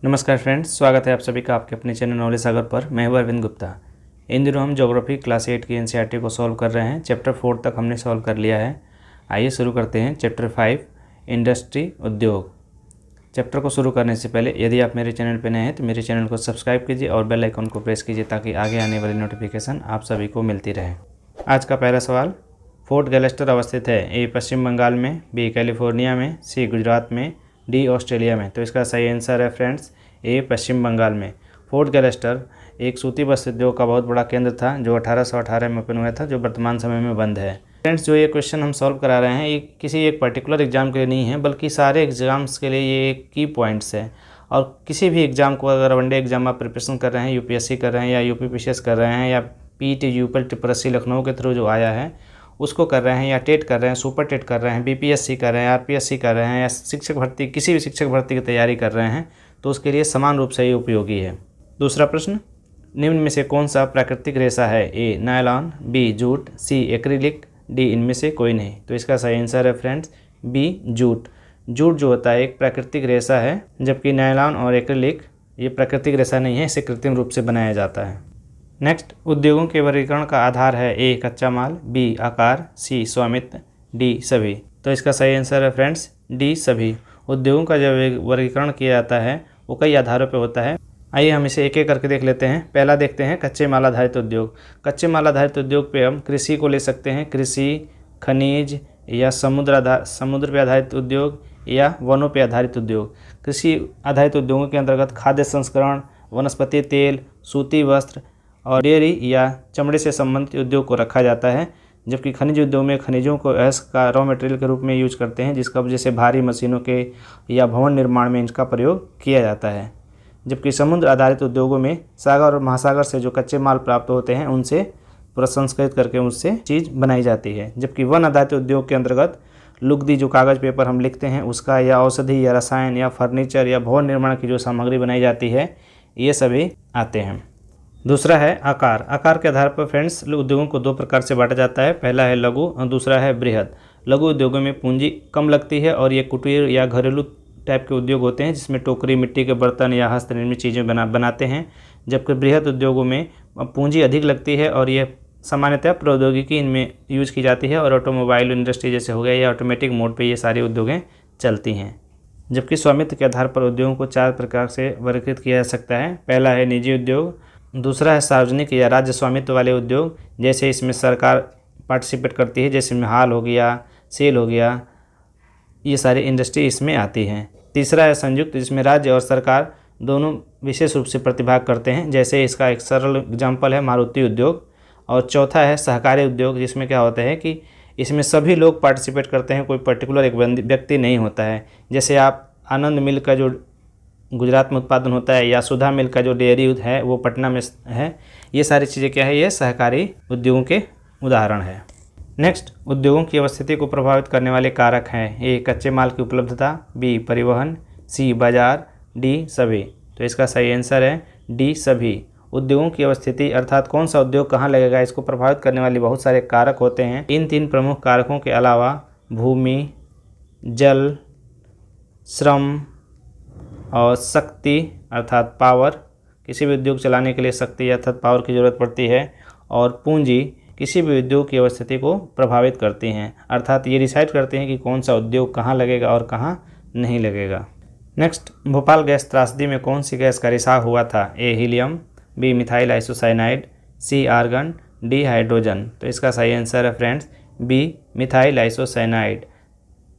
नमस्कार फ्रेंड्स, स्वागत है आप सभी का आपके अपने चैनल नॉलेज सागर पर। मैं हूं अरविंद गुप्ता। इन दिनों हम ज्योग्राफी क्लास 8 की एनसीईआरटी को सॉल्व कर रहे हैं। चैप्टर 4 तक हमने सॉल्व कर लिया है। आइए शुरू करते हैं चैप्टर 5 इंडस्ट्री उद्योग। चैप्टर को शुरू करने से पहले यदि आप मेरे चैनल पर नए हैं तो मेरे चैनल को सब्सक्राइब कीजिए और बेल आइकन को प्रेस कीजिए ताकि आगे आने वाली नोटिफिकेशन आप सभी को मिलती रहे। आज का पहला सवाल, फोर्ट गैलेस्टर अवस्थित है? ए पश्चिम बंगाल में, बी कैलिफोर्निया में, सी गुजरात में, डी ऑस्ट्रेलिया में। तो इसका सही आंसर है फ्रेंड्स ए पश्चिम बंगाल में। फोर्ट गैलेस्टर एक सूती वस्त्र उद्योग का बहुत बड़ा केंद्र था जो 1818 में ओपन हुआ था, जो वर्तमान समय में बंद है। फ्रेंड्स, जो ये क्वेश्चन हम सॉल्व करा रहे हैं ये किसी एक पर्टिकुलर एग्जाम के लिए नहीं है, बल्कि सारे एग्जाम्स के लिए ये एक की पॉइंट्स है। और किसी भी एग्जाम को, अगर वनडे एग्जाम आप प्रिपरेशन कर रहे हैं, यूपीएससी कर रहे हैं या यूपीपीसीएस कर रहे हैं या पीटी यूपल टिप्परसी लखनऊ के थ्रू जो आया है उसको कर रहे हैं, या टेट कर रहे हैं, सुपर टेट कर रहे हैं, बीपीएससी कर रहे हैं, आरपीएससी कर रहे हैं, या शिक्षक भर्ती, किसी भी शिक्षक भर्ती की तैयारी कर रहे हैं, तो उसके लिए समान रूप से ये उपयोगी है। दूसरा प्रश्न, निम्न में से कौन सा प्राकृतिक रेशा है? ए नायलॉन, बी जूट, सी एक्रिलिक, डी इनमें से कोई नहीं। तो इसका सही आंसर है फ्रेंड्स बी जूट। जूट जो होता है एक प्राकृतिक रेशा है, जबकि नायलॉन और एक्रिलिक ये प्राकृतिक रेशा नहीं है, इसे कृत्रिम रूप से बनाया जाता है। नेक्स्ट, उद्योगों के वर्गीकरण का आधार है? ए कच्चा माल, बी आकार, सी स्वामित्व, डी सभी। तो इसका सही आंसर है फ्रेंड्स डी सभी। उद्योगों का जब वर्गीकरण किया जाता है वो कई आधारों पर होता है। आइए हम इसे एक एक करके देख लेते हैं। पहला देखते हैं कच्चे माल आधारित उद्योग। कच्चे माल आधारित उद्योग पे हम कृषि को ले सकते हैं, कृषि, खनिज या समुद्र पे आधारित उद्योग या वनों पे आधारित उद्योग। कृषि आधारित उद्योगों के अंतर्गत खाद्य संस्करण, वनस्पति तेल, सूती वस्त्र और डेयरी या चमड़े से संबंधित उद्योग को रखा जाता है। जबकि खनिज उद्योग में खनिजों को एस का रॉ मटेरियल के रूप में यूज करते हैं, जिसका वजह से भारी मशीनों के या भवन निर्माण में इनका प्रयोग किया जाता है। जबकि समुद्र आधारित उद्योगों में सागर और महासागर से जो कच्चे माल प्राप्त होते हैं उनसे प्रसंस्कृत करके उससे चीज़ बनाई जाती है। जबकि वन आधारित उद्योग के अंतर्गत लुगदी, जो कागज़ पेपर हम लिखते हैं उसका, या औषधि या रसायन या फर्नीचर या भवन निर्माण की जो सामग्री बनाई जाती है, ये सभी आते हैं। दूसरा है आकार। आकार के आधार पर फ्रेंड्स उद्योगों को दो प्रकार से बांटा जाता है। पहला है लघु और दूसरा है बृहद। लघु उद्योगों में पूंजी कम लगती है और ये कुटीर या घरेलू टाइप के उद्योग होते हैं, जिसमें टोकरी, मिट्टी के बर्तन या हस्त निर्मित चीज़ें बनाते हैं। जबकि बृहद उद्योगों में पूंजी अधिक लगती है और ये सामान्यतः प्रौद्योगिकी इनमें यूज की जाती है, और ऑटोमोबाइल इंडस्ट्री जैसे हो गया या ऑटोमेटिक मोड पे ये सारी उद्योगें चलती हैं। जबकि स्वामित्व के आधार पर उद्योगों को चार प्रकार से वर्गीकृत किया जा सकता है। पहला है निजी उद्योग, दूसरा है सार्वजनिक या राज्य स्वामित्व वाले उद्योग, जैसे इसमें सरकार पार्टिसिपेट करती है, जैसे में हाल हो गया, सेल हो गया, ये सारी इंडस्ट्री इसमें आती हैं। तीसरा है संयुक्त, जिसमें राज्य और सरकार दोनों विशेष रूप से प्रतिभाग करते हैं, जैसे इसका एक सरल एग्जाम्पल है मारुति उद्योग। और चौथा है सहकारी उद्योग, जिसमें क्या होता है कि इसमें सभी लोग पार्टिसिपेट करते हैं, कोई पर्टिकुलर एक व्यक्ति नहीं होता है। जैसे आप आनंद मिल का जो गुजरात में उत्पादन होता है, या सुधा मिल का जो डेयरी है वो पटना में है, ये सारी चीज़ें क्या है, ये सहकारी उद्योगों के उदाहरण है। नेक्स्ट, उद्योगों की अवस्थिति को प्रभावित करने वाले कारक हैं? ए कच्चे माल की उपलब्धता, बी परिवहन, सी बाजार, डी सभी। तो इसका सही आंसर है डी सभी। उद्योगों की अवस्थिति अर्थात कौन सा उद्योग कहाँ लगेगा, इसको प्रभावित करने वाले बहुत सारे कारक होते हैं। इन तीन प्रमुख कारकों के अलावा भूमि, जल, श्रम और शक्ति अर्थात पावर, किसी भी उद्योग चलाने के लिए शक्ति अर्थात पावर की ज़रूरत पड़ती है, और पूंजी किसी भी उद्योग की अवस्थिति को प्रभावित करती हैं, अर्थात ये डिसाइड करते हैं कि कौन सा उद्योग कहाँ लगेगा और कहाँ नहीं लगेगा। नेक्स्ट, भोपाल गैस त्रासदी में कौन सी गैस का रिसाव हुआ था? ए हीलियम, बी मिथाइल आइसोसाइनाइड, सी आर्गन, डी हाइड्रोजन। तो इसका सही आंसर है फ्रेंड्स बी मिथाइल आइसोसाइनाइड,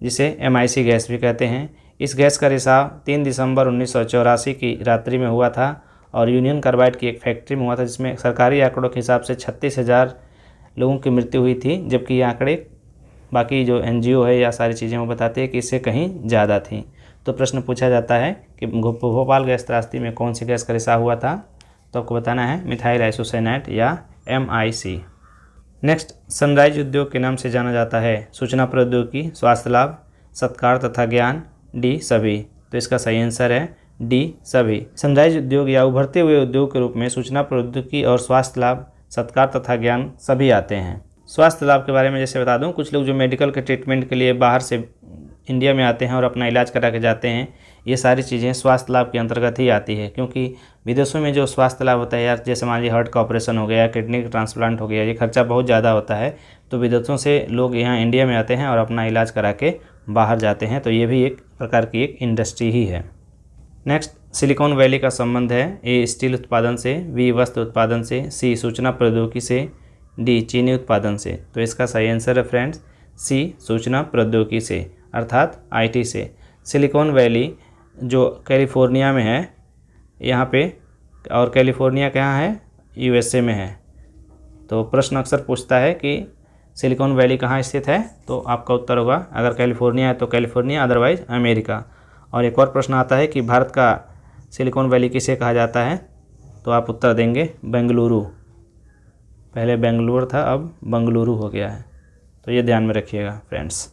जिसे MIC गैस भी कहते हैं। इस गैस का रिसाव 3 दिसंबर 1984 की रात्रि में हुआ था और यूनियन कार्बाइड की एक फैक्ट्री में हुआ था, जिसमें सरकारी आंकड़ों के हिसाब से 36,000 लोगों की मृत्यु हुई थी, जबकि ये आंकड़े बाकी जो NGO है या सारी चीज़ें वो बताते हैं कि इससे कहीं ज़्यादा थी। तो प्रश्न पूछा जाता है कि भोपाल गैस त्रासदी में कौन सी गैस का रिसाव हुआ था, तो आपको बताना है मिथाइल आइसोसाइनाइड या MIC। नेक्स्ट, सनराइज उद्योग के नाम से जाना जाता है? सूचना प्रौद्योगिकी, स्वास्थ्य लाभ, सत्कार तथा ज्ञान, डी सभी। तो इसका सही आंसर है डी सभी। सनराइज उद्योग या उभरते हुए उद्योग के रूप में सूचना प्रौद्योगिकी और स्वास्थ्य लाभ, सत्कार तथा ज्ञान सभी आते हैं। स्वास्थ्य लाभ के बारे में जैसे बता दूं, कुछ लोग जो मेडिकल के ट्रीटमेंट के लिए बाहर से इंडिया में आते हैं और अपना इलाज करा के जाते हैं, ये सारी चीज़ें स्वास्थ्य लाभ के अंतर्गत ही आती है, क्योंकि विदेशों में जो स्वास्थ्य लाभ होता है यार, जैसे मान लीजिए हार्ट का ऑपरेशन हो गया, किडनी का ट्रांसप्लांट हो गया, ये खर्चा बहुत ज़्यादा होता है, तो विदेशों से लोग यहाँ इंडिया में आते हैं और अपना इलाज करा के बाहर जाते हैं। तो ये भी एक प्रकार की एक इंडस्ट्री ही है। नेक्स्ट, सिलिकॉन वैली का संबंध है ए स्टील उत्पादन से, बी वस्त्र उत्पादन से, सी सूचना प्रौद्योगिकी से, डी चीनी उत्पादन से। तो इसका सही आंसर है फ्रेंड्स सी सूचना प्रौद्योगिकी से, अर्थात आईटी से। सिलिकॉन वैली जो कैलिफोर्निया में है यहाँ पे, और कैलिफोर्निया कहाँ है, यूएसए में है। तो प्रश्न अक्सर पूछता है कि सिलिकॉन वैली कहाँ स्थित है, तो आपका उत्तर होगा अगर कैलिफोर्निया है तो कैलिफोर्निया, अदरवाइज अमेरिका। और एक और प्रश्न आता है कि भारत का सिलिकॉन वैली किसे कहा जाता है, तो आप उत्तर देंगे बेंगलुरु। पहले बेंगलुरु था, अब बेंगलुरु हो गया है, तो ये ध्यान में रखिएगा फ्रेंड्स।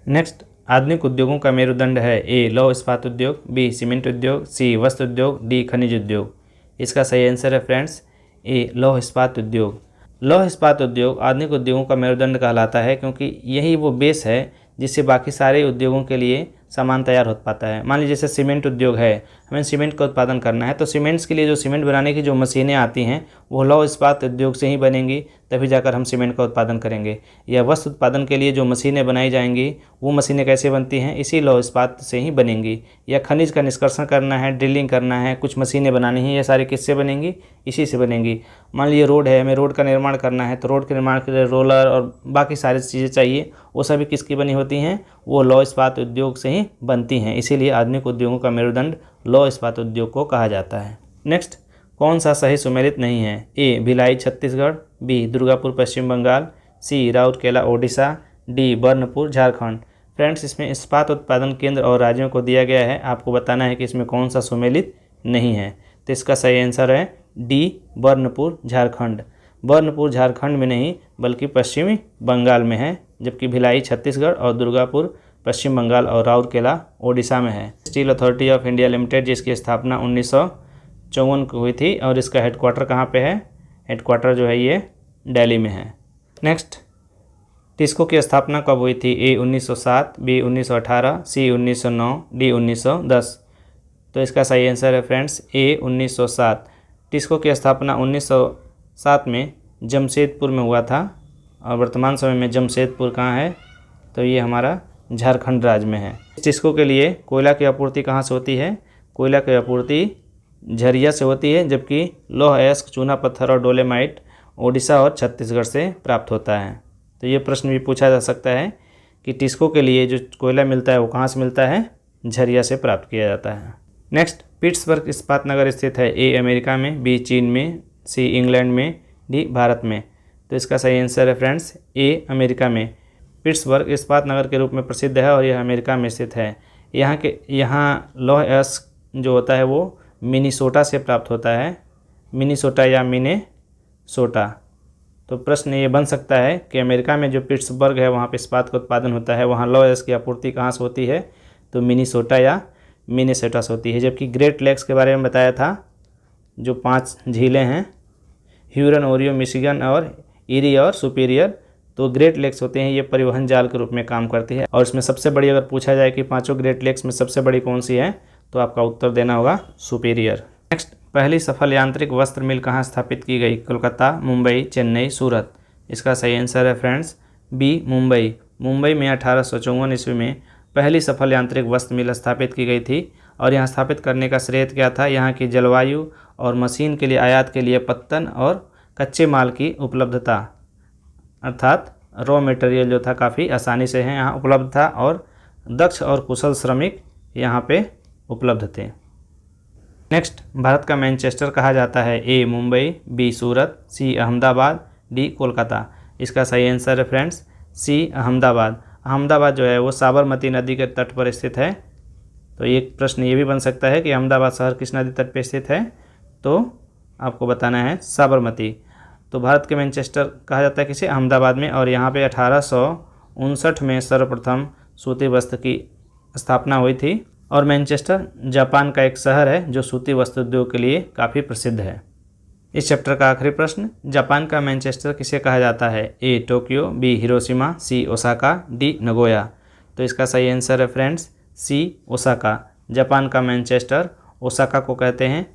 नेक्स्ट, आधुनिक उद्योगों का मेरुदंड है ए लौह इस्पात उद्योग, बी सीमेंट उद्योग, सी वस्त्र उद्योग, डी खनिज उद्योग। इसका सही आंसर है फ्रेंड्स ए लौह इस्पात उद्योग। लौह इस्पात उद्योग आधुनिक उद्योगों का मेरुदंड कहलाता है, क्योंकि यही वो बेस है जिससे बाकी सारे उद्योगों के लिए सामान तैयार हो पाता है। मान लीजिए जैसे सीमेंट उद्योग है, हमें सीमेंट का उत्पादन करना है, तो सीमेंट्स के लिए जो सीमेंट बनाने की जो मशीनें आती हैं वो लौह इस्पात उद्योग से ही बनेंगी, तभी जाकर हम सीमेंट का उत्पादन करेंगे। या वस्त्र उत्पादन के लिए जो मशीनें बनाई जाएंगी वो मशीनें कैसे बनती हैं, इसी लौह इस्पात से ही बनेंगी। या खनिज का निष्कर्षण करना है, ड्रिलिंग करना है, कुछ मशीनें बनानी हैं, ये सारी किससे बनेंगी, इसी से बनेंगी। मान लीजिए रोड है, हमें रोड का निर्माण करना है, तो रोड के निर्माण के लिए रोलर और बाकी सारी चीज़ें चाहिए, वो सभी किसकी बनी होती हैं, वो लौह इस्पात उद्योग से ही बनती हैं। इसीलिए आधुनिक उद्योगों का मेरुदंड लौह इस्पात उद्योग को कहा जाता है। नेक्स्ट, कौन सा सही सुमेलित नहीं है, ए भिलाई छत्तीसगढ़, बी दुर्गापुर पश्चिम बंगाल, सी राउरकेला ओडिशा, डी बर्नपुर झारखंड। फ्रेंड्स, इसमें इस्पात उत्पादन केंद्र और राज्यों को दिया गया है, आपको बताना है कि इसमें कौन सा सुमेलित नहीं है। तो इसका सही आंसर है डी बर्नपुर झारखंड। बर्नपुर झारखंड में नहीं बल्कि पश्चिमी बंगाल में है, जबकि भिलाई छत्तीसगढ़ और दुर्गापुर पश्चिम बंगाल और राउरकेला ओडिशा में है। Steel authority of India limited, जिसकी स्थापना 1954 को हुई थी, और इसका हेडक्वार्टर कहाँ पे है, हेडक्वार्टर जो है ये दिल्ली में है। नेक्स्ट, टिस्को की स्थापना कब हुई थी, ए 1907, बी 1918, सी 1909, डी 1910। तो इसका सही आंसर है फ्रेंड्स ए 1907। टिस्को की स्थापना 1907 में जमशेदपुर में हुआ था, और वर्तमान समय में जमशेदपुर कहाँ है, तो ये हमारा झारखंड राज्य में है। टिस्को के लिए कोयला की आपूर्ति कहाँ से होती है, कोयला की आपूर्ति झरिया से होती है, जबकि लौह अयस्क, चूना पत्थर और डोलेमाइट ओडिशा और छत्तीसगढ़ से प्राप्त होता है। तो ये प्रश्न भी पूछा जा सकता है कि टिस्को के लिए जो कोयला मिलता है वो कहाँ से मिलता है, झरिया से प्राप्त किया जाता है। नेक्स्ट, पिट्सबर्ग इस्पात नगर स्थित है, ए अमेरिका में, बी चीन में, सी इंग्लैंड में, डी भारत में। तो इसका सही आंसर है फ्रेंड्स ए अमेरिका में। पिट्सबर्ग इस्पात नगर के रूप में प्रसिद्ध है और यह अमेरिका में स्थित है। यहाँ लौह अयस्क जो होता है वो मिनीसोटा से प्राप्त होता है, मिनीसोटा या मिनेसोटा। तो प्रश्न ये बन सकता है कि अमेरिका में जो पिट्सबर्ग है वहाँ पे इस्पात का उत्पादन होता है, वहाँ लौह अयस्क की आपूर्ति कहाँ से होती है, तो मिनीसोटा या मिनेसोटा से होती है। जबकि ग्रेट लेक्स के बारे में बताया था, जो 5 झीलें हैं, ह्यूरन, ओरियो, मिशिगन और ईरी और सुपीरियर, तो ग्रेट लेक्स होते हैं, ये परिवहन जाल के रूप में काम करती है। और इसमें सबसे बड़ी अगर पूछा जाए कि 5 ग्रेट लेक्स में सबसे बड़ी कौन सी है, तो आपका उत्तर देना होगा सुपीरियर। नेक्स्ट, पहली सफल यांत्रिक वस्त्र मिल कहाँ स्थापित की गई, कोलकाता, मुंबई, चेन्नई, सूरत। इसका सही आंसर है फ्रेंड्स बी मुंबई। मुंबई में 1854 ईस्वी में पहली सफल यांत्रिक वस्त्र मिल स्थापित की गई थी, और यहाँ स्थापित करने का श्रेय क्या था, यहाँ की जलवायु और मशीन के लिए आयात के लिए पत्तन और कच्चे माल की उपलब्धता, अर्थात रॉ मटेरियल जो था काफ़ी आसानी से है यहाँ उपलब्ध था, और दक्ष और कुशल श्रमिक यहाँ पे उपलब्ध थे। नेक्स्ट, भारत का मैनचेस्टर कहा जाता है, ए मुंबई, बी सूरत, सी अहमदाबाद, डी कोलकाता। इसका सही आंसर है फ्रेंड्स सी अहमदाबाद। अहमदाबाद जो है वो साबरमती नदी के तट पर स्थित है। तो एक प्रश्न ये भी बन सकता है कि अहमदाबाद शहर किस नदी तट पर स्थित है, तो आपको बताना है साबरमती। तो भारत के मैनचेस्टर कहा जाता है किसे, अहमदाबाद में, और यहाँ पे 1859 में सर्वप्रथम सूती वस्त्र की स्थापना हुई थी। और मैनचेस्टर जापान का एक शहर है जो सूती वस्त्र उद्योग के लिए काफ़ी प्रसिद्ध है। इस चैप्टर का आखिरी प्रश्न, जापान का मैनचेस्टर किसे कहा जाता है, ए टोक्यो, बी हिरोशिमा, सी ओसाका, डी नगोया। तो इसका सही आंसर है फ्रेंड्स सी ओसाका। जापान का मैनचेस्टर ओसाका को कहते हैं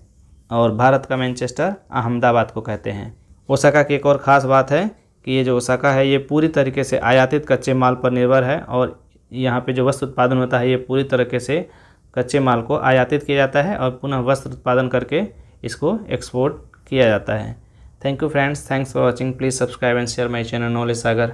और भारत का मैनचेस्टर अहमदाबाद को कहते हैं। ओसाका की एक और ख़ास बात है कि ये जो ओसाका है ये पूरी तरीके से आयातित कच्चे माल पर निर्भर है और यहाँ पे जो वस्त्र उत्पादन होता है ये पूरी तरीके से कच्चे माल को आयातित किया जाता है और पुनः वस्त्र उत्पादन करके इसको एक्सपोर्ट किया जाता है। Thank you friends, thanks for watching. Please subscribe and share my channel knowledge Sagar.